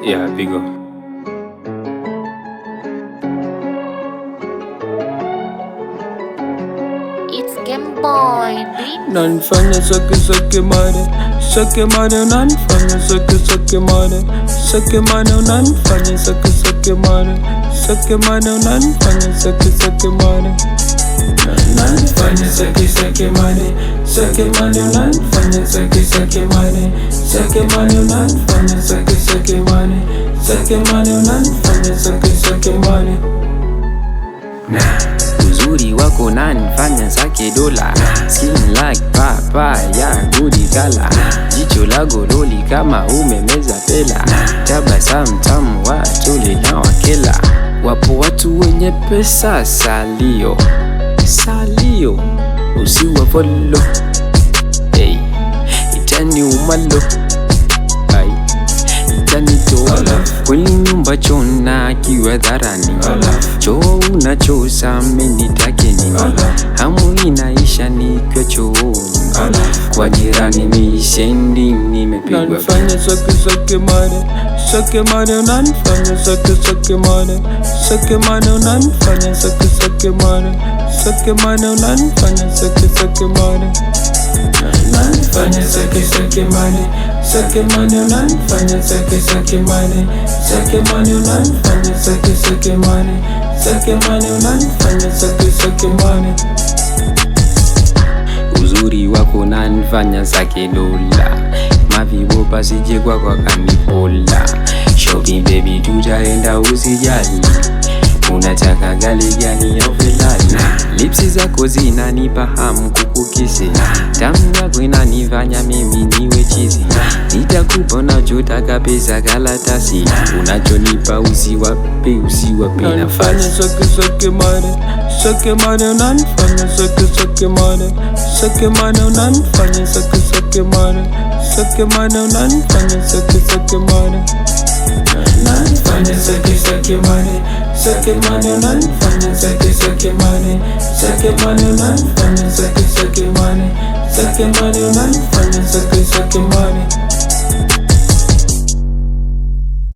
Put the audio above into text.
Yeah, big up. It's Game Boy Beat. Nanifanya sake mare nanifanya sake mare unanifanya sake mare unanifanya sake mare nanifanya sake mare unanifanya sake mare unanifanya sake mare unanifanya sake mare. Uzuri wako nanifanya sake dola, skin like papaya gudi kala, jicho la gololi kama umemeza pela, tabasamu tamu watuli na wakela. Wapo watu wenye pesa salio, usiwa follow, hey, itani umalo, ay, itani tola. Kweli nyumba chona kiwa dharani, choo unachosa menitakeni, hamu inaisha nikiwa chooni, kwa jirani mishendi nimepigwa. Nanifanya sake mare unanifanya sake mare unanifanya sake mare unanifanya sake mare nanifanya sake mare unanifanya sake mare unanifanya sake mare unanifanya sake mare. Uzuri wako nanifanya sake dola, mavibo pasije kwa kanipola. Shopping baby tutaenda usijali, unataka gali gani ya Ferrari? Lipsi zako zinanipa hamu kukukisi, tamu yako inanifanya mimi niwe chizi. Nitakupa unachotaka pesa karatasi, unachonipa usiwape nafasi. Sake mare unanifanya sake mare unanifanya sake mare unanifanya sake mare nanifanya sake mare unanifanya sake mare unanifanya sake mare unanifanya sake mare.